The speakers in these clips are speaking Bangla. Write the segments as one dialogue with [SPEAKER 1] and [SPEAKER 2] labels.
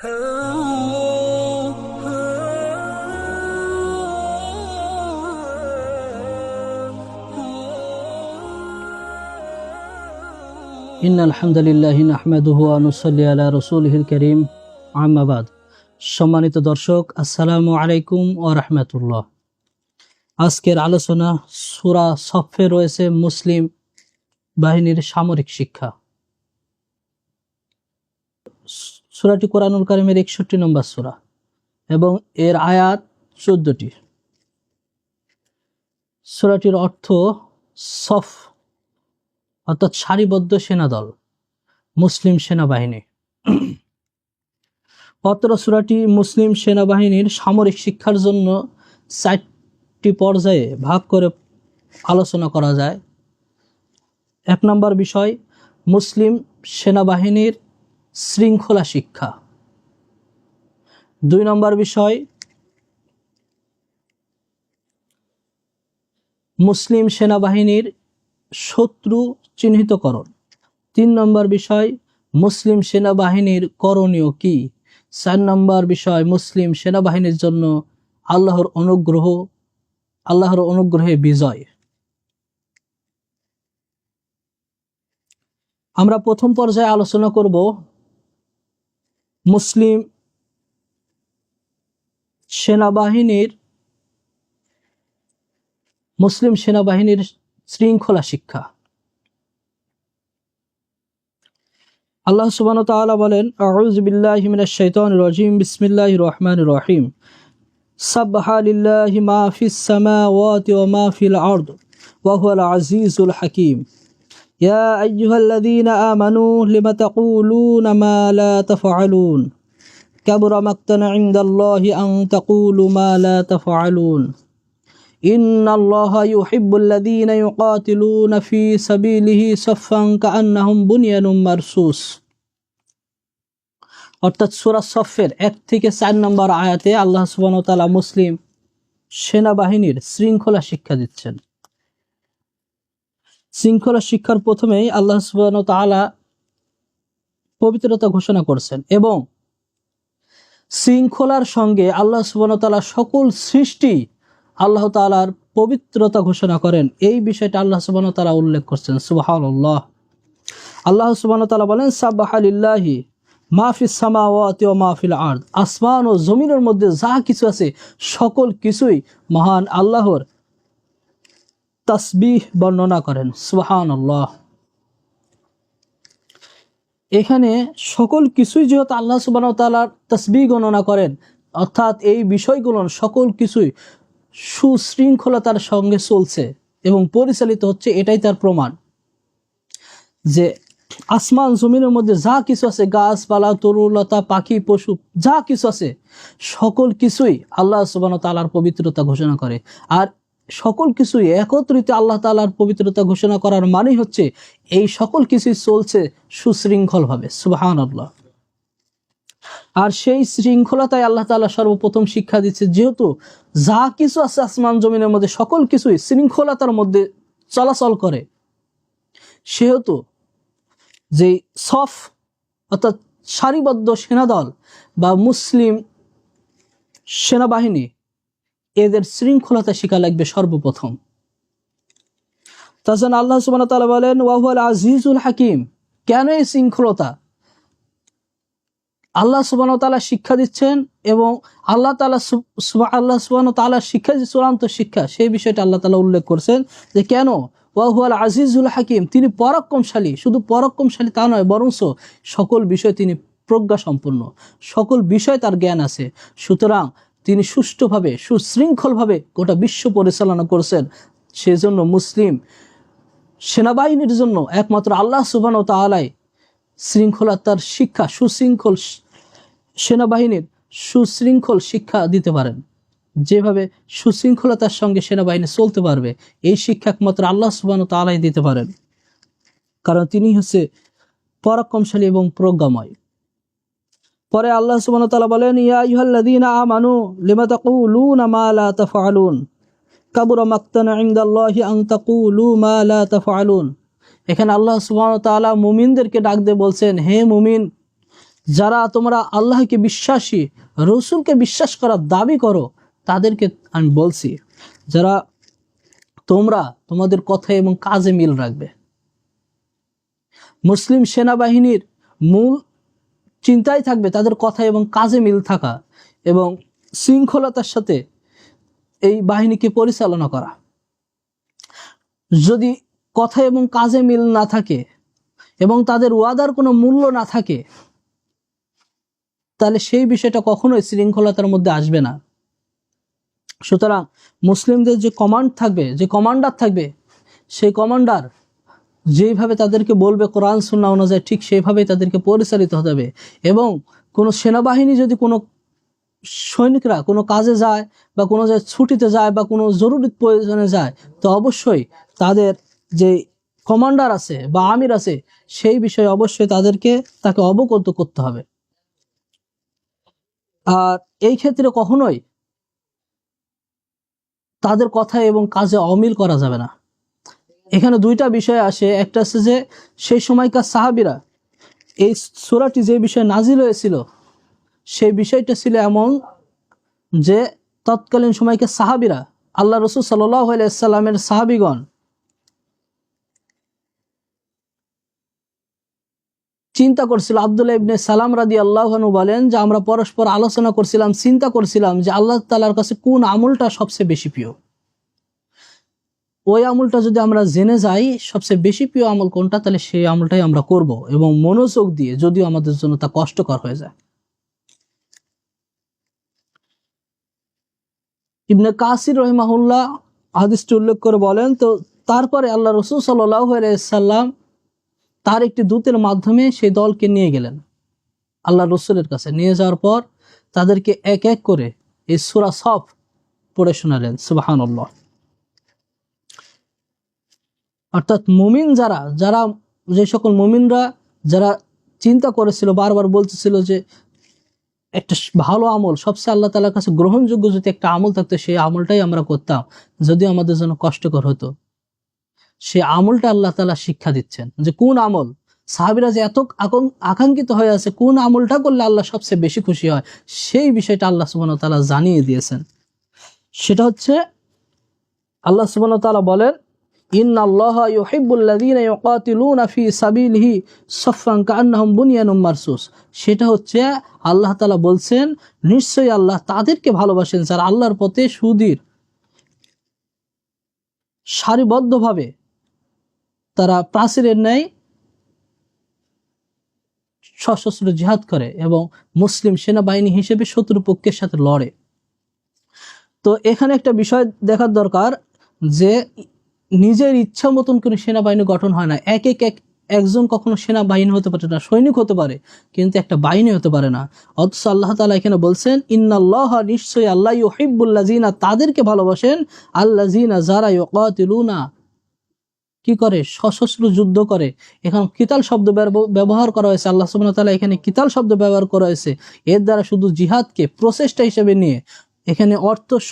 [SPEAKER 1] ইন্নাল হামদুলিল্লাহি নাহমাদুহু ওয়া নুসাল্লি আলা রাসূলিহিল কারীম, আম্মা বাদ। সম্মানিত দর্শক, আসসালামু আলাইকুম ওয়া রাহমাতুল্লাহ। আজকের আলোচনা সূরা সফে রয়েছে মুসলিম বাহিনীর সামরিক শিক্ষা। সূরাটি কোরআনুল কারীমের 61 নম্বর সূরা এবং এর আয়াত 14টি। সূরাটির অর্থ সফ অর্থাৎ সারিবদ্ধ সেনাদল, মুসলিম সেনাবাহিনী। অত্র সূরাটি মুসলিম সেনাবাহিনীর সামরিক শিক্ষার জন্য 4টি পর্যায়ে ভাগ করে আলোচনা করা যায়। 1 নম্বর বিষয় মুসলিম সেনাবাহিনীর শৃঙ্খলা শিক্ষা। 2 নম্বর বিষয় মুসলিম সেনাবাহিনীর শত্রু চিহ্নিতকরণ। 3 নম্বর বিষয় মুসলিম সেনাবাহিনীর করণীয় কি। 4 নম্বর বিষয় মুসলিম সেনাবাহিনীর জন্য আল্লাহর অনুগ্রহে বিজয়। আমরা প্রথম পর্যায়ে আলোচনা করব মুসলিম সেনাবাহিনীর শৃঙ্খলা শিক্ষা। আল্লাহ সুবহানাহু ওয়া তাআলা বলেন, আউযু বিল্লাহি মিনাশ শাইতানির রাজীম, বিসমিল্লাহির রহমানির রহিম। সাবহা লিল্লাহি মা ফিস সামাওয়াতি ওয়া মা ফিল আরদ ওয়া হুয়াল আজিজুল হাকীম। ইয়া আইয়ুহাল্লাযীনা আমানু লিমা তাকুলুনা মা লা তাফআলুন কাবুরা মাকতান ইনদাল্লাহি আন তাকুলু মা লা তাফআলুন ইন্নাল্লাহা ইউহিব্বুল্লাযীনা ইউকাতিলুনা ফী সাবিলিহি সাফফান কাআন্নাহুম বুনয়ানুম মারসুস। অর্থাৎ সূরা সফের 1 থেকে 4 নম্বর আয়াতে আল্লাহ সুবহানাহু ওয়া তাআলা মুসলিম সেনাবাহিনীর শৃঙ্খলা শিক্ষা দিচ্ছেন। শৃঙ্খলা শিক্ষার প্রথমেই আল্লাহ সুবহানাহু ওয়া তাআলা পবিত্রতা ঘোষণা করছেন এবং শৃঙ্খলার সঙ্গে আল্লাহ সুবহানাহু ওয়া তাআলা সকল সৃষ্টি আল্লাহ তাআলার পবিত্রতা ঘোষণা করেন। এই বিষয়টা আল্লাহ সুবহানাহু ওয়া তাআলা উল্লেখ করছেন। সুবহানাল্লাহ। আল্লাহ সুবহানাহু ওয়া তাআলা বলেন, সাবহা লিল্লাহি মা ফিস সামাওয়াতি ওয়া মা ফিল আরদ। আসমান ও জমিনের মধ্যে যা কিছু আছে সকল কিছুই মহান আল্লাহর তাসবিহ বর্ণনা করেন। সুবহানাল্লাহ। এখানে সকল কিছুই যেহেতু আল্লাহ সুবহানাহু ওয়া তাআলার তাসবিহ গণনা করেন, অর্থাৎ এই বিষয়গুলো সকল কিছুই সুশৃঙ্খলতার সঙ্গে চলছে এবং পরিচালিত হচ্ছে, এটাই তার প্রমাণ যে আসমান জমিনের মধ্যে যা কিছু আছে, গাছপালা, তরুলতা, পাখি, পশু, যা কিছু আছে সকল কিছুই আল্লাহ সুবহানাহু ওয়া তাআলার পবিত্রতা ঘোষণা করে। আর সকল কিছুই একত্রিত আল্লাহ তাআলার পবিত্রতা ঘোষণা করার মানেই হচ্ছে এই সকল কিছুই চলছে সুশৃঙ্খলভাবে। সুবহানাল্লাহ। আর সেই শৃঙ্খলতাই আল্লাহ তাআলা সর্বপ্রথম শিক্ষা দিচ্ছে, যেহেতু যা কিছু আছে আসমান জমিনের মধ্যে সকল কিছুই শৃঙ্খলতার মধ্যে চলাচল করে, সেহেতু যে সফ অর্থাৎ সারিবদ্ধ সেনাদল বা মুসলিম সেনাবাহিনী, এদের শৃঙ্খলতা শিক্ষা লাগবে সর্বপ্রথম। তাছাড়া আল্লাহ সুবহানাহু ওয়া তাআলা বলেন, ওয়া হুয়াল আজিজুল হাকীম। কেন এই শৃঙ্খলতা? আল্লাহ সুবহানাহু ওয়া তাআলা শিক্ষা দিচ্ছেন এবং আল্লাহ সুবহানাহু ওয়া তাআলা শিক্ষা যে চূড়ান্ত শিক্ষা, সেই বিষয়টা আল্লাহ তাআলা উল্লেখ করছেন যে কেন ওয়া হুয়াল আজিজুল হাকীম, তিনি পরাক্রমশালী। শুধু পরাক্রমশালী তা নয়, বরঞ্চ সকল বিষয় তিনি প্রজ্ঞা সম্পন্ন, সকল বিষয় তার জ্ঞান আছে। সুতরাং তিনি সুষ্ঠুভাবে সুশৃঙ্খলভাবে গোটা বিশ্ব পরিচালনা করছেন। সেজন্য মুসলিম সেনাবাহিনীর জন্য একমাত্র আল্লাহ সুবহানাহু ওয়া তাআলাই শৃঙ্খলতার শিক্ষা, সুশৃঙ্খল সেনাবাহিনীর সুশৃঙ্খল শিক্ষা দিতে পারেন। যেভাবে সুশৃঙ্খলতার সঙ্গে সেনাবাহিনী চলতে পারবে, এই শিক্ষা একমাত্র আল্লাহ সুবহানাহু ওয়া তাআলাই দিতে পারেন, কারণ তিনি হচ্ছে পরাক্রমশালী এবং প্রজ্ঞাময়। পরে আল্লাহ সুবহানাহু ওয়া তাআলা বলেন, ইয়া আইয়ুহাল্লাযীনা আমানু লিমা তাকুলুনা মা লা তাফআলুন কাবুরা মাকতান ইনদাল্লাহি আন তাকুলু মা লা তাফআলুন। এখানে আল্লাহ সুবহানাহু ওয়া তাআলা মুমিনদেরকে ডাক দিয়ে বলছেন, হে মুমিন, যারা তোমরা আল্লাহকে বিশ্বাসী, রসুলকে বিশ্বাস করার দাবি করো, তাদেরকে আমি বলছি যারা তোমরা তোমাদের কথা এবং কাজে মিল রাখবে। মুসলিম সেনাবাহিনীর মূল চিন্তাই থাকবে তাদের কথা এবং কাজে মিল থাকা এবং শৃঙ্খলতার সাথে এই বাহিনীকে পরিচালনা করা। যদি কথা এবং কাজে মিল না থাকে এবং তাদের ওয়াদার কোনো মূল্য না থাকে, তাহলে সেই বিষয়টা কখনোই শৃঙ্খলতার মধ্যে আসবে না। সুতরাং মুসলিমদের যে কমান্ড থাকবে, যে কমান্ডার থাকবে, সেই কমান্ডার যেইভাবে তাদেরকে বলবে কোরআন সুন্নাহ অনুযায়ী, ঠিক সেইভাবেই তাদেরকে পরিচালিত হতে হবে। এবং কোনো সেনাবাহিনী যদি কোনো সৈনিকরা কোনো কাজে যায় বা কোনো জায়গায় ছুটিতে যায় বা কোনো জরুরি প্রয়োজনে যায়, তো অবশ্যই তাদের যে কমান্ডার আছে বা আমির আছে, সেই বিষয়ে অবশ্যই তাকে অবগত করতে হবে। আর এই ক্ষেত্রে কখনোই তাদের কথা এবং কাজে অমিল করা যাবে না। এখানে দুইটা বিষয় আসে। একটা আছে যে সেই সময়কার সাহাবীরা, এই সূরাটি যে বিষয়ে নাজিল হয়েছিল সেই বিষয়টা ছিল এমন যে তৎকালীন সময়কার সাহাবীরা, আল্লাহ রাসূল সাল্লাল্লাহু আলাইহি ওয়াসাল্লামের সাহাবীগণ চিন্তা করছিল। আব্দুল্লাহ ইবনে সালাম রাদিয়াল্লাহু আনহু বলেন যে আমরা পরস্পর আলোচনা করছিলাম, চিন্তা করছিলাম যে আল্লাহ তাআলার কাছে কোন আমলটা সবচেয়ে বেশি প্রিয়। ওই আমলটা যদি আমরা জেনে যাই সবচেয়ে বেশি প্রিয় আমল কোনটা, তাহলে সেই আমলটাই আমরা করব এবং মনোযোগ দিয়ে, যদিও আমাদের জন্য তা কষ্টকর হয়ে যায়। ইবনে কাসির রহিমাহুল্লাহ হাদিসটি উল্লেখ করে বলেন, তো তারপরে আল্লাহ রাসূল সাল্লাল্লাহু আলাইহি সাল্লাম তার একটি দূতের মাধ্যমে সেই দলকে নিয়ে গেলেন আল্লাহ রসুলের কাছে। নিয়ে যাওয়ার পর তাদেরকে এক এক করে এই সূরা সফ পড়ে শোনালেন। সুবহানাল্লাহ। অর্থাৎ মুমিন যারা যে সকল মুমিনরা যারা চিন্তা করেছিল, বারবার বলতেছিল যে একটা ভালো আমল, সবচেয়ে আল্লাহ তাআলার কাছে গ্রহণযোগ্য যদি একটা আমল থাকতো, সেই আমলটাই আমরা করতাম, যদিও আমাদের জন্য কষ্টকর হতো। সে আমলটা আল্লাহ তাআলা শিক্ষা দিচ্ছেন যে কোন আমল, সাহাবীরা যে এত আকাঙ্ক্ষিত হয়ে আছে কোন আমলটা করলে আল্লাহ সবচেয়ে বেশি খুশি হয়, সেই বিষয়টা আল্লাহ সুবহানাহু ওয়া তাআলা জানিয়ে দিয়েছেন। সেটা হচ্ছে আল্লাহ সুবহানাহু ওয়া তাআলা বলেন, ইন্নাল্লাহা ইউহিব্বুল্লাযীনা ইউকাতিলুনা ফী সাবিলিহি সাফফান কাআন্নাহুম বুনিয়ানুম মারসুস। সেটা হচ্ছে আল্লাহ তাআলা বলছেন, নিশ্চয়ই আল্লাহ তাদেরকে ভালোবাসেন যারা আল্লাহর পথে সুদীর সারিবদ্ধভাবে তারা প্রাচীরের ন্যায় সশস্ত্র জিহাদ করে এবং মুসলিম সেনাবাহিনী হিসেবে শত্রুপক্ষের সাথে লড়ে। তো এখানে একটা বিষয় দেখার দরকার যে নিজের ইচ্ছা মতন কোনো সেনাবাহিনী গঠন হয় না। একজন কখনো সেনাবাহিনী হতে পারে না, সৈনিক হতে পারে, কিন্তু একটা বাহিনী হতে পারে না। অথচ আল্লাহ তাআলা এখানে বলছেন, ইন্নাল্লাহা, নিশ্চয়ই আল্লাহ, ইউহিব্বুল্লাযীনা, তাদেরকে ভালোবাসেন, আল্লাযীনা, যারা ইউকাতিলুনা, কি করে, সশস্ত্র যুদ্ধ করে। এখানে কিতাল শব্দ ব্যবহার করা হয়েছে। আল্লাহ সুবহানাহু ওয়া তাআলা এখানে কিতাল শব্দ ব্যবহার করা হয়েছে। এর দ্বারা শুধু জিহাদকে প্রচেষ্টা হিসেবে নিয়ে এখানে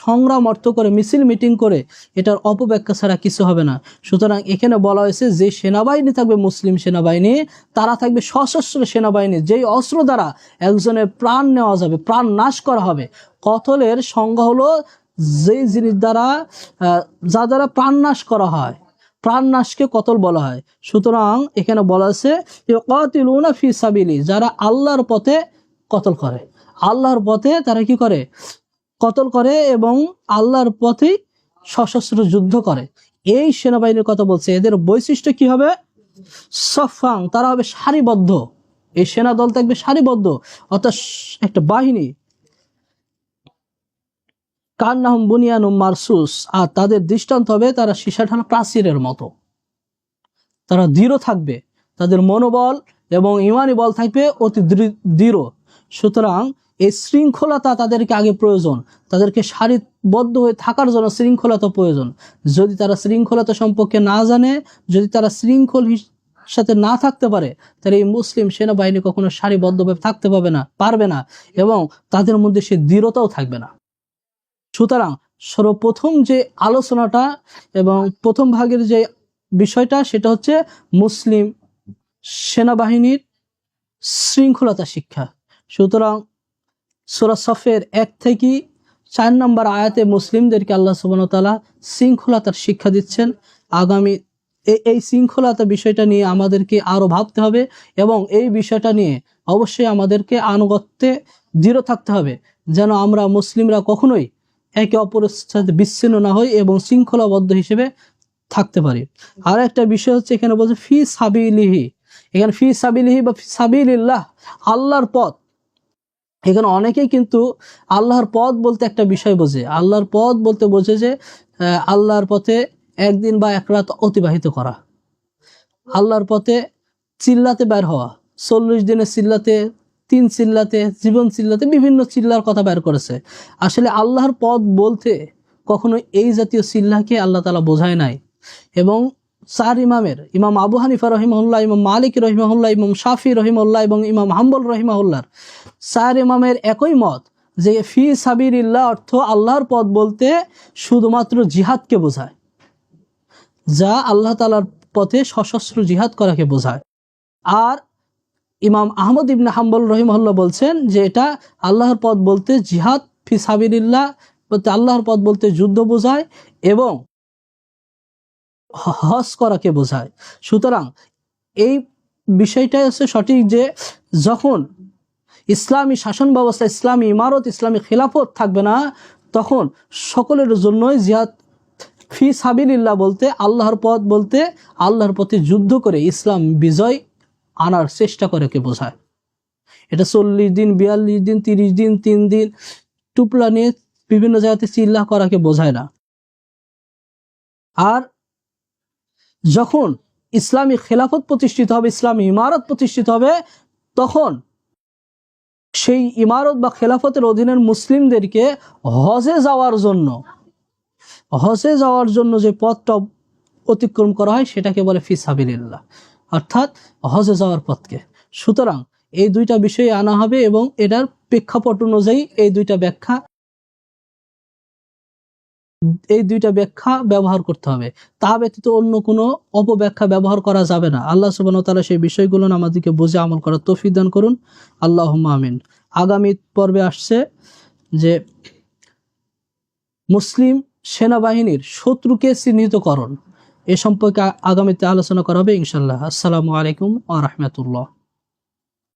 [SPEAKER 1] সংগ্রাম অর্থ করে মিছিল মিটিং করে এটার অপব্যাখ্যা ছাড়া কিছু হবে না। সুতরাং এখানে বলা হয়েছে যে সেনাবাহিনী থাকবে মুসলিম সেনাবাহিনী, তারা থাকবে সশস্ত্র সেনাবাহিনী, যেই অস্ত্র দ্বারা একজনের প্রাণ নেওয়া যাবে, প্রাণ নাশ করা হবে। কতলের সংজ্ঞা হলো যেই জিনিস দ্বারা যা দ্বারা প্রাণ নাশ করা হয়, প্রাণ নাশকে কতল বলা হয়। সুতরাং এখানে বলা আছে ইউকাতিলুনা ফি সাবিলি, যারা আল্লাহর পথে কতল করে, আল্লাহর পথে তারা কি করে, কতল করে এবং আল্লাহর পথে সশস্ত্র যুদ্ধ করে। এই সেনাবাহিনীর কথা বলছে। এদের বৈশিষ্ট্য কি হবে? সফাং, তারা হবে সারিবদ্ধ। এই সেনা দল থাকবে সারিবদ্ধ, অর্থাৎ একটা বাহিনী। কান্নাহুম বুনিয়ানুম মারসুস, আর তাদের দৃষ্টান্ত হবে তারা সীসাঢালা প্রাচীরের মতো। তারা দৃঢ় থাকবে, তাদের মনোবল এবং ইমানি বল থাকবে অতি দৃঢ়। সুতরাং এই শৃঙ্খলতা তাদেরকে আগে প্রয়োজন, তাদেরকে সারিবদ্ধ হয়ে থাকার জন্য শৃঙ্খলতা প্রয়োজন। যদি তারা শৃঙ্খলতা সম্পর্কে না জানে, যদি তারা শৃঙ্খল সাথে না থাকতে পারে, তাহলে এই মুসলিম সেনাবাহিনী কখনো সারিবদ্ধভাবে থাকতে পারবে না এবং তাদের মধ্যে সে দৃঢ়তাও থাকবে না। সুতরাং সর্বপ্রথম যে আলোচনাটা এবং প্রথম ভাগের যে বিষয়টা, সেটা হচ্ছে মুসলিম সেনাবাহিনীর শৃঙ্খলতা শিক্ষা। সুতরাং সূরা সফের 1 থেকে 4 নম্বর আয়াতে মুসলিমদেরকে আল্লাহ সুবহানাহু ওয়া তাআলা শৃঙ্খলতার শিক্ষা দিচ্ছেন। আগামী এই শৃঙ্খলতা বিষয়টা নিয়ে আমাদেরকে আরো ভাবতে হবে এবং এই বিষয়টা নিয়ে অবশ্যই আমাদেরকে আনুগত্যে দৃঢ় থাকতে হবে, যেন আমরা মুসলিমরা কখনোই একে অপরের সাথে বিচ্ছিন্ন না হই এবং শৃঙ্খলাবদ্ধ হিসেবে থাকতে পারি। আর একটা বিষয় হচ্ছে এখানে বলছে ফি সাবিলিহি, এখানে ফি সাবিলিহি বা ফি সাবিলিল্লাহ, আল্লাহর পথ। এখানে অনেকেই কিন্তু আল্লাহর পথ বলতে একটা বিষয় বোঝে, আল্লাহর পথ বলতে বোঝে যে আল্লাহর পথে একদিন বা এক রাত অতিবাহিত করা, আল্লাহর পথে চিল্লাতে বের হওয়া, 40 দিনের চিল্লাতে, 3 চিল্লাতে, জীবন চিল্লাতে, বিভিন্ন চিল্লার কথা বের করেছে। আসলে আল্লাহর পথ বলতে কখনো এই জাতীয় চিল্লাকে আল্লাহ তাআলা বোঝায় নাই। এবং 4 ইমামের, ইমাম আবু হানিফা রহিমাহুল্লাহ, ইমাম মালিক রহিমাহুল্লাহ, ইমাম শাফি রহিমাহুল্লাহ এবং ইমাম হাম্বল রহিমাহুল্লাহ, 4 ইমামের একই মত যে ফি সাবিলিল্লাহ অর্থ আল্লাহর পথ বলতে শুধুমাত্র জিহাদকে বোঝায়, যা আল্লাহ তাআলার পথে সশস্ত্র জিহাদ করাকে বোঝায়। আর ইমাম আহমদ ইবনে হাম্বল রহিমাহুল্লাহ বলছেন যে এটা আল্লাহর পথ বলতে জিহাদ, ফি সাবিলিল্লাহ বলতে আল্লাহর পথ বলতে যুদ্ধ বোঝায় এবং হজ করাকে বোঝায়। সুতরাং এই বিষয়টাই হচ্ছে সঠিক যে যখন ইসলামী শাসন ব্যবস্থা, ইসলামী ইমারত, ইসলামী খিলাফত থাকবে না, তখন সকলের জন্যই জিহাদ ফি সাবিলিল্লাহ বলতে আল্লাহর পথ বলতে আল্লাহর পথে যুদ্ধ করে ইসলাম বিজয় আনার চেষ্টা করে কে বোঝায়। এটা 40 দিন, 42 দিন, 30 দিন, 3 দিন টুপলা নিয়ে বিভিন্ন জায়গাতে চিল্লা করাকে বোঝায় না। আর যখন ইসলামী খেলাফত প্রতিষ্ঠিত হবে, ইসলামী ইমারত প্রতিষ্ঠিত হবে, তখন সেই ইমারত বা খেলাফতের অধীনের মুসলিমদেরকে হজে যাওয়ার জন্য যে পথটা অতিক্রম করা হয় সেটাকে বলে ফি সাবিলিল্লাহ, অর্থাৎ হজে যাওয়ার পথকে। সুতরাং এই দুইটা বিষয় আনা হবে এবং এটার প্রেক্ষাপট অনুযায়ী এই দুইটা ব্যাখ্যা ব্যবহার করতে হবে। তা ব্যতীত অন্য কোনো অপব্যাখ্যা ব্যবহার করা যাবে না। আল্লাহ সুবহানাহু ওয়া তাআলা সেই বিষয়গুলো আমাদেরকে বুঝে আমল করার তৌফিক দান করুন। আল্লাহুম্মা আমিন। আগামী পর্বে আসছে যে মুসলিম সেনাবাহিনীর শত্রুকে চিহ্নিতকরণ, এ সম্পর্কে আগামীতে আলোচনা করা হবে ইনশাআল্লাহ। আসসালামু আলাইকুম ওয়া রাহমাতুল্লাহ।